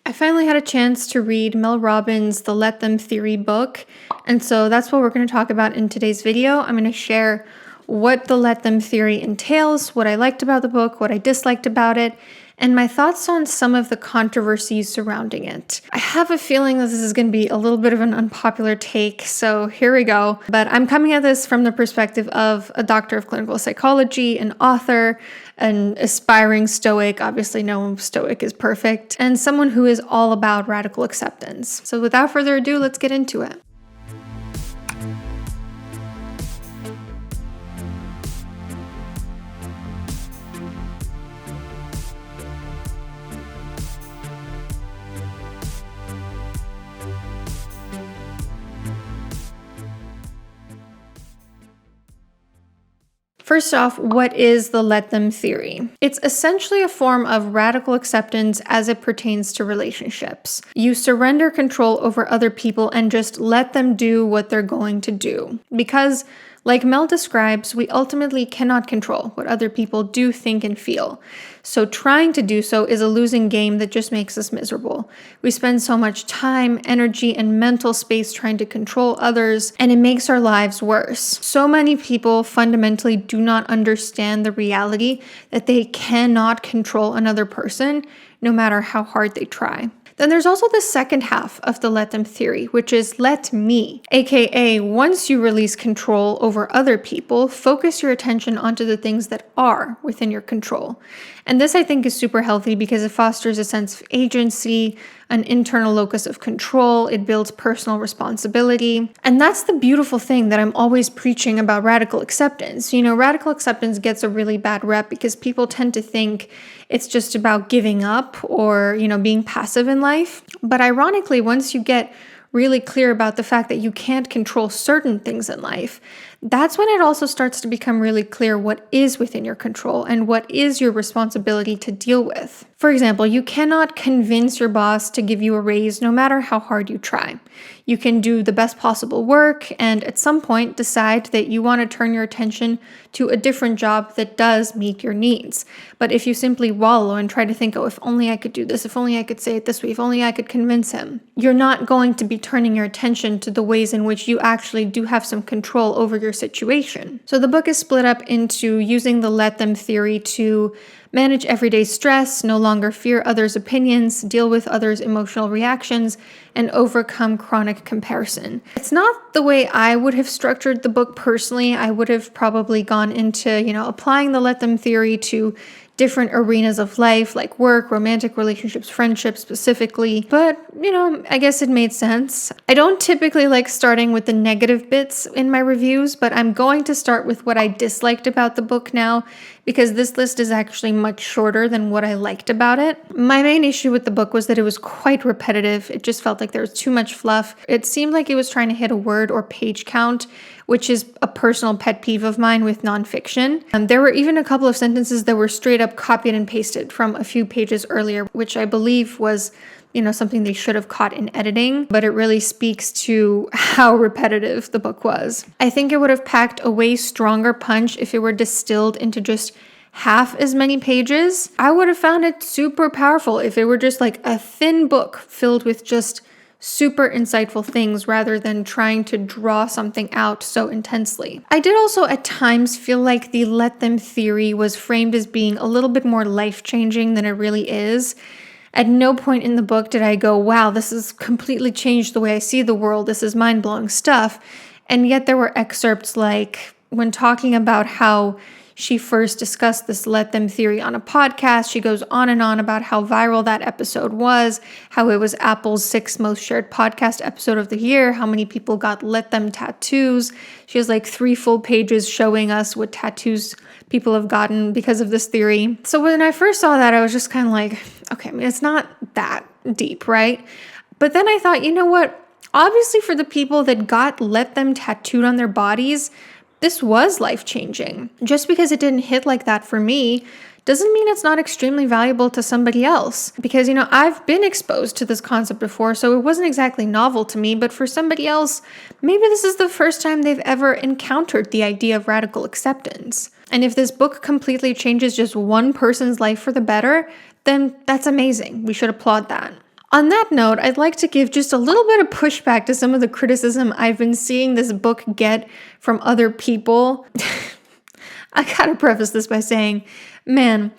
I finally had a chance to read Mel Robbins' The Let Them theory book, and so that's what we're going to talk about in today's video. I'm going to share what the Let Them theory entails, what I liked about the book, what I disliked about it, and my thoughts on some of the controversies surrounding it. I have a feeling that this is going to be a little bit of an unpopular take, so here we go. But I'm coming at this from the perspective of a doctor of clinical psychology, an author, an aspiring Stoic, obviously no Stoic is perfect, and someone who is all about radical acceptance. So without further ado, let's get into it. First off, what is the Let Them theory? It's essentially a form of radical acceptance as it pertains to relationships. You surrender control over other people and just let them do what they're going to do. Because, like Mel describes, we ultimately cannot control what other people do, think, and feel. So trying to do so is a losing game that just makes us miserable. We spend so much time, energy, and mental space trying to control others, and it makes our lives worse. So many people fundamentally do not understand the reality that they cannot control another person, no matter how hard they try. Then there's also the second half of the Let Them theory, which is let me, aka once you release control over other people, focus your attention onto the things that are within your control. And this I think is super healthy because it fosters a sense of agency, an internal locus of control, it builds personal responsibility. And that's the beautiful thing that I'm always preaching about radical acceptance. You know, radical acceptance gets a really bad rep because people tend to think it's just about giving up or, being passive in life. But ironically, once you get really clear about the fact that you can't control certain things in life, that's when it also starts to become really clear what is within your control and what is your responsibility to deal with. For example, you cannot convince your boss to give you a raise no matter how hard you try. You can do the best possible work and at some point decide that you want to turn your attention to a different job that does meet your needs. But if you simply wallow and try to think, oh, if only I could do this, if only I could say it this way, if only I could convince him, you're not going to be turning your attention to the ways in which you actually do have some control over your situation. So the book is split up into using the Let Them theory to manage everyday stress, no longer fear others' opinions, deal with others' emotional reactions, and overcome chronic comparison. It's not the way I would have structured the book personally. I would have probably gone into, applying the Let Them theory to different arenas of life like work, romantic relationships, friendships specifically. But, I guess it made sense. I don't typically like starting with the negative bits in my reviews, but I'm going to start with what I disliked about the book now because this list is actually much shorter than what I liked about it. My main issue with the book was that it was quite repetitive. It just felt like there was too much fluff. It seemed like it was trying to hit a word or page count, which is a personal pet peeve of mine with nonfiction. There were even a couple of sentences that were straight up copied and pasted from a few pages earlier, which I believe was something they should have caught in editing, but it really speaks to how repetitive the book was. I think it would have packed a way stronger punch if it were distilled into just half as many pages. I would have found it super powerful if it were just like a thin book filled with just super insightful things rather than trying to draw something out so intensely. I did also at times feel like the Let Them theory was framed as being a little bit more life-changing than it really is. At no point in the book did I go, wow, this has completely changed the way I see the world. This is mind-blowing stuff. And yet there were excerpts like when talking about how she first discussed this Let Them theory on a podcast. She goes on and on about how viral that episode was, how it was Apple's 6th most shared podcast episode of the year, how many people got Let Them tattoos. She has like 3 full pages showing us what tattoos people have gotten because of this theory. So when I first saw that, I was just kind of like, okay, it's not that deep, right? But then I thought, you know what? Obviously for the people that got Let Them tattooed on their bodies, this was life-changing. Just because it didn't hit like that for me doesn't mean it's not extremely valuable to somebody else. Because, I've been exposed to this concept before, so it wasn't exactly novel to me, but for somebody else, maybe this is the first time they've ever encountered the idea of radical acceptance. And if this book completely changes just one person's life for the better, then that's amazing. We should applaud that. On that note, I'd like to give just a little bit of pushback to some of the criticism I've been seeing this book get from other people. I gotta preface this by saying, man,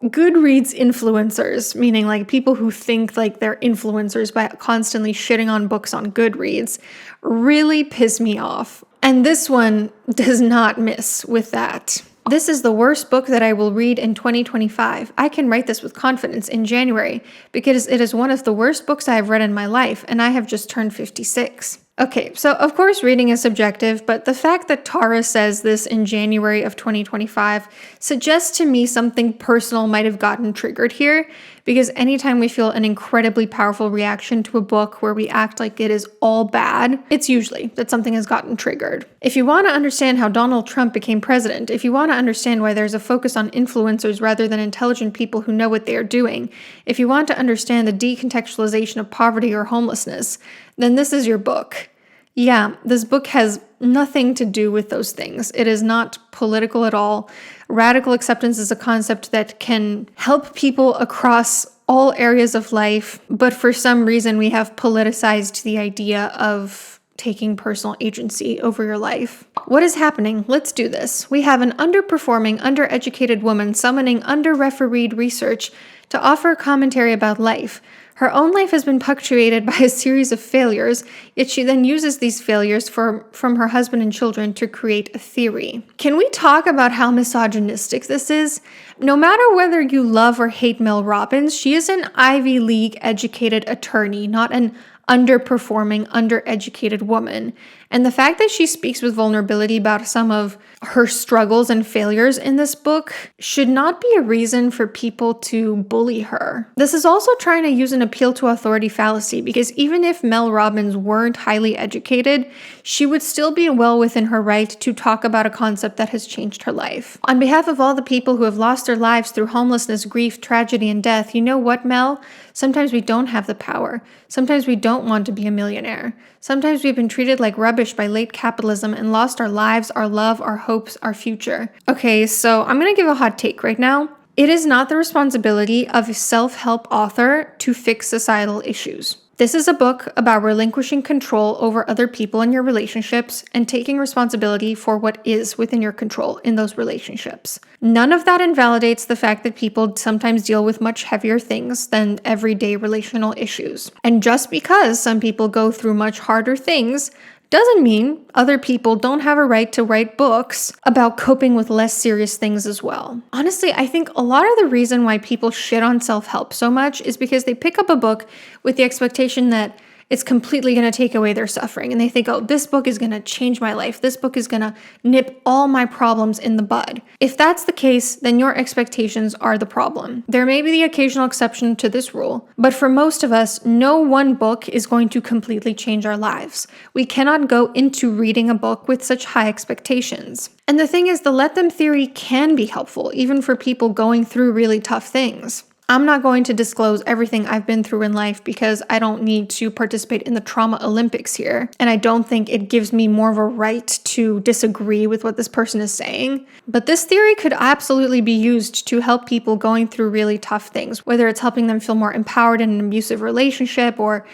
Goodreads influencers, meaning like people who think like they're influencers by constantly shitting on books on Goodreads, really piss me off. And this one does not miss with that. This is the worst book that I will read in 2025. I can write this with confidence in January because it is one of the worst books I have read in my life, and I have just turned 56. Okay, so of course reading is subjective, but the fact that Tara says this in January of 2025 suggests to me something personal might have gotten triggered here, because anytime we feel an incredibly powerful reaction to a book where we act like it is all bad, it's usually that something has gotten triggered. If you want to understand how Donald Trump became president, if you want to understand why there's a focus on influencers rather than intelligent people who know what they are doing, if you want to understand the decontextualization of poverty or homelessness, then this is your book. Yeah, this book has nothing to do with those things. It is not political at all. Radical acceptance is a concept that can help people across all areas of life, but for some reason we have politicized the idea of taking personal agency over your life. What is happening? Let's do this. We have an underperforming, undereducated woman summoning under-refereed research to offer commentary about life. Her own life has been punctuated by a series of failures, yet she then uses these failures from her husband and children to create a theory. Can we talk about how misogynistic this is? No matter whether you love or hate Mel Robbins, she is an Ivy League educated attorney, not an underperforming, undereducated woman. And the fact that she speaks with vulnerability about some of her struggles and failures in this book should not be a reason for people to bully her. This is also trying to use an appeal to authority fallacy, because even if Mel Robbins weren't highly educated, she would still be well within her right to talk about a concept that has changed her life. On behalf of all the people who have lost their lives through homelessness, grief, tragedy, and death, you know what, Mel? Sometimes we don't have the power. Sometimes we don't want to be a millionaire. Sometimes we've been treated like rubbish by late capitalism and lost our lives, our love, our hopes, our future. Okay, so I'm gonna give a hot take right now. It is not the responsibility of a self-help author to fix societal issues. This is a book about relinquishing control over other people in your relationships and taking responsibility for what is within your control in those relationships. None of that invalidates the fact that people sometimes deal with much heavier things than everyday relational issues. And just because some people go through much harder things doesn't mean other people don't have a right to write books about coping with less serious things as well. Honestly, I think a lot of the reason why people shit on self-help so much is because they pick up a book with the expectation that it's completely going to take away their suffering. And they think, oh, this book is going to change my life. This book is going to nip all my problems in the bud. If that's the case, then your expectations are the problem. There may be the occasional exception to this rule, but for most of us, no one book is going to completely change our lives. We cannot go into reading a book with such high expectations. And the thing is, the let them theory can be helpful, even for people going through really tough things. I'm not going to disclose everything I've been through in life because I don't need to participate in the trauma Olympics here. And I don't think it gives me more of a right to disagree with what this person is saying. But this theory could absolutely be used to help people going through really tough things, whether it's helping them feel more empowered in an abusive relationship or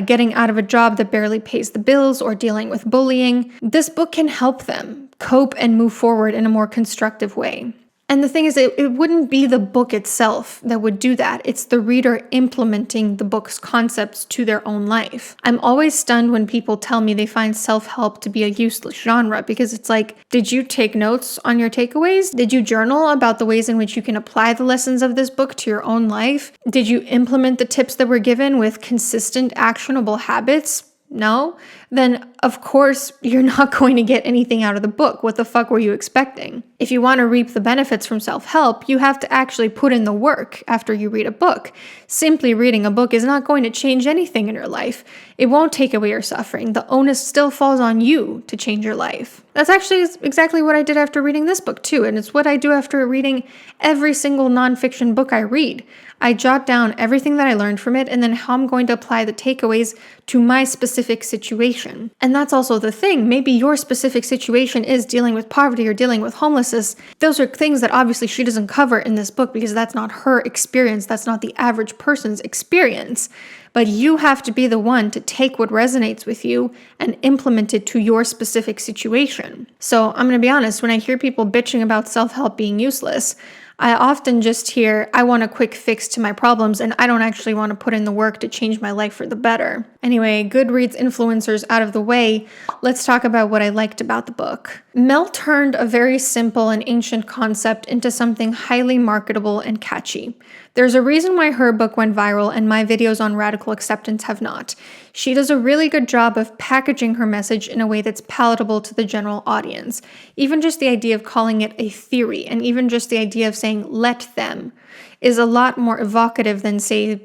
getting out of a job that barely pays the bills or dealing with bullying. This book can help them cope and move forward in a more constructive way. And the thing is, it wouldn't be the book itself that would do that. It's the reader implementing the book's concepts to their own life. I'm always stunned when people tell me they find self-help to be a useless genre, because it's like, did you take notes on your takeaways? Did you journal about the ways in which you can apply the lessons of this book to your own life? Did you implement the tips that were given with consistent, actionable habits? No? Then of course you're not going to get anything out of the book. What the fuck were you expecting? If you want to reap the benefits from self-help, you have to actually put in the work after you read a book. Simply reading a book is not going to change anything in your life. It won't take away your suffering. The onus still falls on you to change your life. That's actually exactly what I did after reading this book too, and it's what I do after reading every single nonfiction book I read. I jot down everything that I learned from it and then how I'm going to apply the takeaways to my specific situation. And that's also the thing. Maybe your specific situation is dealing with poverty or dealing with homelessness. Those are things that obviously she doesn't cover in this book because that's not her experience. That's not the average person's experience. But you have to be the one to take what resonates with you and implement it to your specific situation. So I'm going to be honest, when I hear people bitching about self-help being useless, I often just hear, I want a quick fix to my problems and I don't actually want to put in the work to change my life for the better. Anyway, Goodreads influencers out of the way, let's talk about what I liked about the book. Mel turned a very simple and ancient concept into something highly marketable and catchy. There's a reason why her book went viral and my videos on radical acceptance have not. She does a really good job of packaging her message in a way that's palatable to the general audience. Even just the idea of calling it a theory, and even just the idea of saying let them, is a lot more evocative than, say,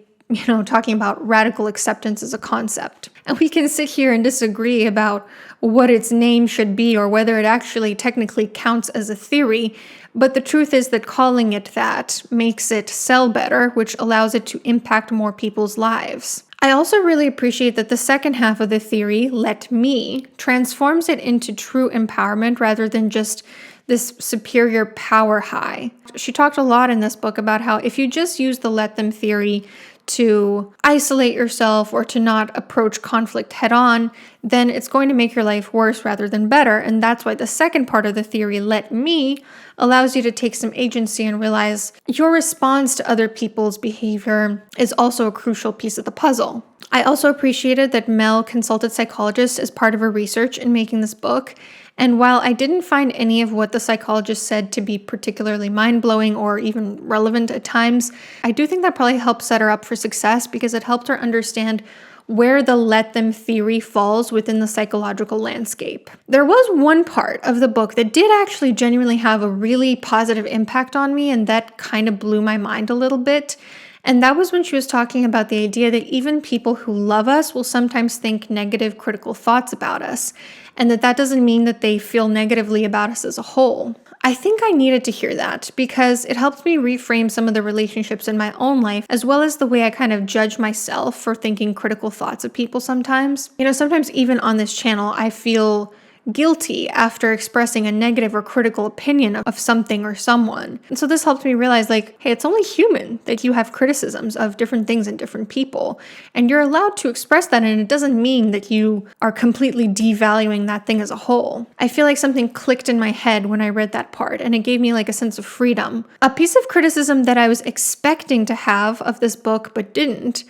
talking about radical acceptance as a concept. And we can sit here and disagree about what its name should be or whether it actually technically counts as a theory, but the truth is that calling it that makes it sell better, which allows it to impact more people's lives. I also really appreciate that the second half of the theory, let me, transforms it into true empowerment rather than just this superior power high. She talked a lot in this book about how if you just use the let them theory to isolate yourself or to not approach conflict head on, then it's going to make your life worse rather than better. And that's why the second part of the theory, let me, allows you to take some agency and realize your response to other people's behavior is also a crucial piece of the puzzle. I also appreciated that Mel consulted psychologists as part of her research in making this book. And while I didn't find any of what the psychologist said to be particularly mind-blowing or even relevant at times, I do think that probably helped set her up for success because it helped her understand where the let them theory falls within the psychological landscape. There was one part of the book that did actually genuinely have a really positive impact on me, and that kind of blew my mind a little bit. And that was when she was talking about the idea that even people who love us will sometimes think negative, critical thoughts about us, and that doesn't mean that they feel negatively about us as a whole. I think I needed to hear that because it helped me reframe some of the relationships in my own life, as well as the way I kind of judge myself for thinking critical thoughts of people sometimes. Sometimes even on this channel, I feel guilty after expressing a negative or critical opinion of something or someone. And so this helped me realize, hey, it's only human that you have criticisms of different things and different people. And you're allowed to express that, and it doesn't mean that you are completely devaluing that thing as a whole. I feel like something clicked in my head when I read that part, and it gave me a sense of freedom. A piece of criticism that I was expecting to have of this book but didn't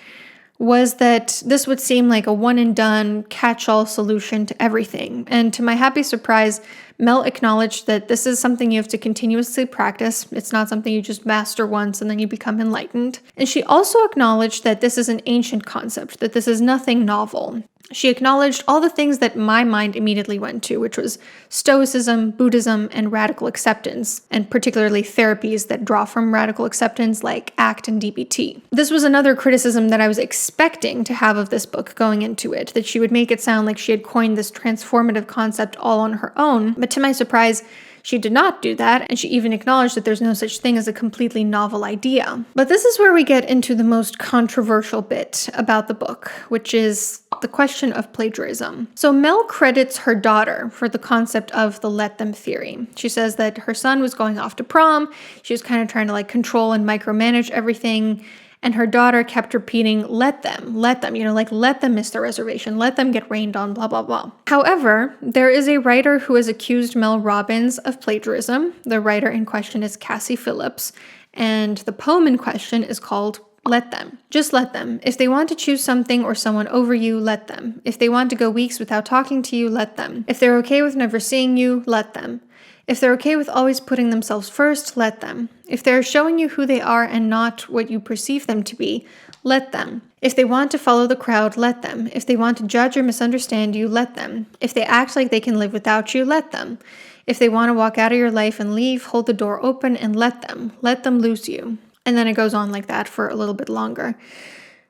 was that this would seem like a one-and-done, catch-all solution to everything. And to my happy surprise, Mel acknowledged that this is something you have to continuously practice. It's not something you just master once and then you become enlightened. And she also acknowledged that this is an ancient concept, that this is nothing novel. She acknowledged all the things that my mind immediately went to, which was Stoicism, Buddhism, and radical acceptance, and particularly therapies that draw from radical acceptance like ACT and DBT. This was another criticism that I was expecting to have of this book going into it, that she would make it sound like she had coined this transformative concept all on her own, but to my surprise, she did not do that, and she even acknowledged that there's no such thing as a completely novel idea. But this is where we get into the most controversial bit about the book, which is the question of plagiarism. So Mel credits her daughter for the concept of the let them theory. She says that her son was going off to prom, she was kind of trying to control and micromanage everything, and her daughter kept repeating, let them, let them miss their reservation, let them get rained on, blah, blah, blah. However, there is a writer who has accused Mel Robbins of plagiarism. The writer in question is Cassie Phillips, and the poem in question is called Let Them. Just let them. If they want to choose something or someone over you, let them. If they want to go weeks without talking to you, let them. If they're okay with never seeing you, let them. If they're okay with always putting themselves first, let them. If they're showing you who they are and not what you perceive them to be, let them. If they want to follow the crowd, let them. If they want to judge or misunderstand you, let them. If they act like they can live without you, let them. If they want to walk out of your life and leave, hold the door open and let them. Let them lose you. And then it goes on like that for a little bit longer.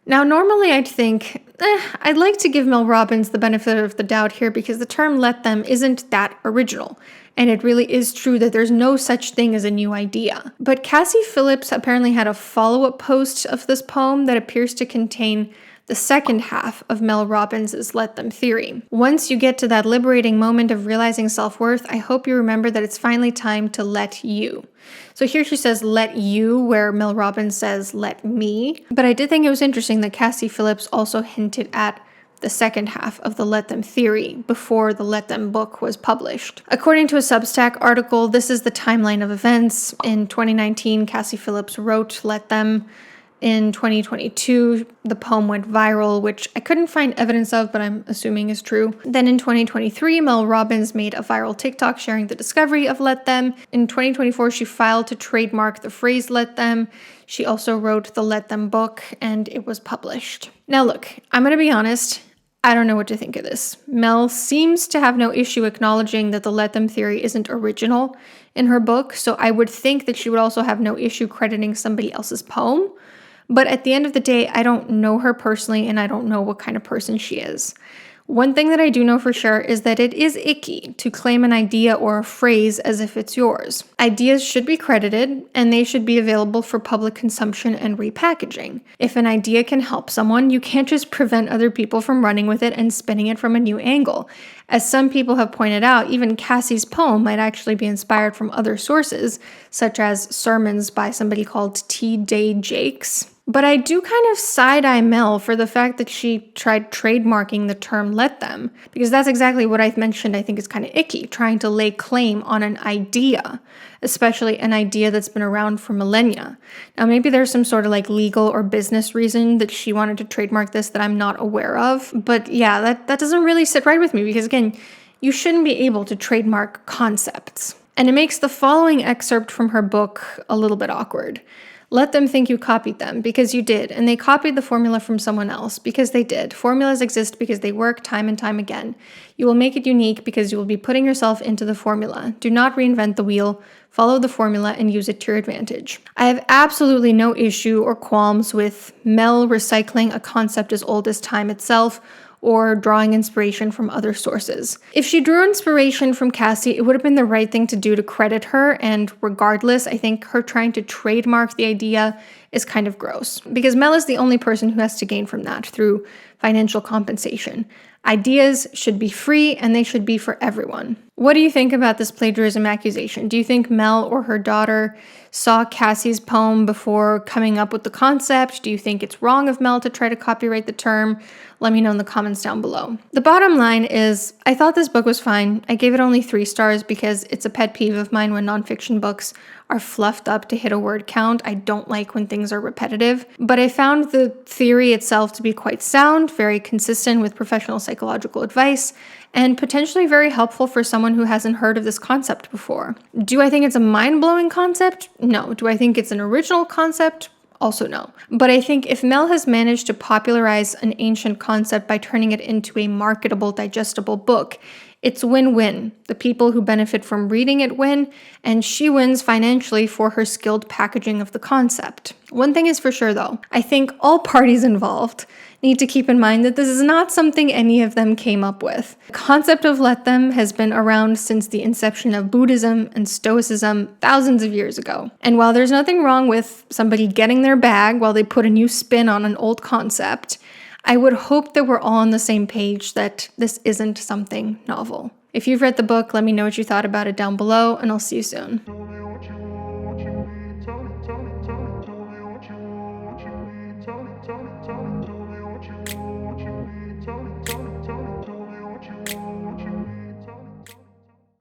Now, normally I'd think I'd like to give Mel Robbins the benefit of the doubt here because the term let them isn't that original. And it really is true that there's no such thing as a new idea. But Cassie Phillips apparently had a follow-up post of this poem that appears to contain the second half of Mel Robbins' Let Them theory. Once you get to that liberating moment of realizing self-worth, I hope you remember that it's finally time to let you. So here she says let you, where Mel Robbins says let me. But I did think it was interesting that Cassie Phillips also hinted at the second half of the Let Them theory before the Let Them book was published. According to a Substack article, this is the timeline of events. In 2019, Cassie Phillips wrote Let Them. In 2022, the poem went viral, which I couldn't find evidence of, but I'm assuming is true. Then in 2023, Mel Robbins made a viral TikTok sharing the discovery of Let Them. In 2024, she filed to trademark the phrase Let Them. She also wrote the Let Them book, and it was published. Now look, I'm going to be honest, I don't know what to think of this. Mel seems to have no issue acknowledging that the Let Them theory isn't original in her book, so I would think that she would also have no issue crediting somebody else's poem. But at the end of the day, I don't know her personally, and I don't know what kind of person she is. One thing that I do know for sure is that it is icky to claim an idea or a phrase as if it's yours. Ideas should be credited, and they should be available for public consumption and repackaging. If an idea can help someone, you can't just prevent other people from running with it and spinning it from a new angle. As some people have pointed out, even Cassie's poem might actually be inspired from other sources, such as sermons by somebody called T. Day Jakes. But I do kind of side-eye Mel for the fact that she tried trademarking the term let them, because that's exactly what I've mentioned I think is kind of icky, trying to lay claim on an idea, especially an idea that's been around for millennia. Now maybe there's some sort of like legal or business reason that she wanted to trademark this that I'm not aware of, but yeah, that doesn't really sit right with me because again, you shouldn't be able to trademark concepts. And it makes the following excerpt from her book a little bit awkward. Let them think you copied them, because you did, and they copied the formula from someone else, because they did. Formulas exist because they work time and time again. You will make it unique because you will be putting yourself into the formula. Do not reinvent the wheel. Follow the formula and use it to your advantage. I have absolutely no issue or qualms with Mel recycling a concept as old as time itself, or drawing inspiration from other sources. If she drew inspiration from Cassie, it would have been the right thing to do to credit her, and regardless, I think her trying to trademark the idea is kind of gross, because Mel is the only person who has to gain from that through financial compensation. Ideas should be free, and they should be for everyone. What do you think about this plagiarism accusation? Do you think Mel or her daughter saw Cassie's poem before coming up with the concept? Do you think it's wrong of Mel to try to copyright the term? Let me know in the comments down below. The bottom line is, I thought this book was fine. I gave it only 3 stars because it's a pet peeve of mine when nonfiction books are fluffed up to hit a word count. I don't like when things are repetitive, but I found the theory itself to be quite sound, very consistent with professional psychological advice, and potentially very helpful for someone who hasn't heard of this concept before. Do I think it's a mind-blowing concept? No. Do I think it's an original concept? Also no. But I think if Mel has managed to popularize an ancient concept by turning it into a marketable, digestible book, it's win-win. The people who benefit from reading it win, and she wins financially for her skilled packaging of the concept. One thing is for sure though, I think all parties involved need to keep in mind that this is not something any of them came up with. The concept of let them has been around since the inception of Buddhism and Stoicism thousands of years ago. And while there's nothing wrong with somebody getting their bag while they put a new spin on an old concept, I would hope that we're all on the same page that this isn't something novel. If you've read the book, let me know what you thought about it down below, and I'll see you soon.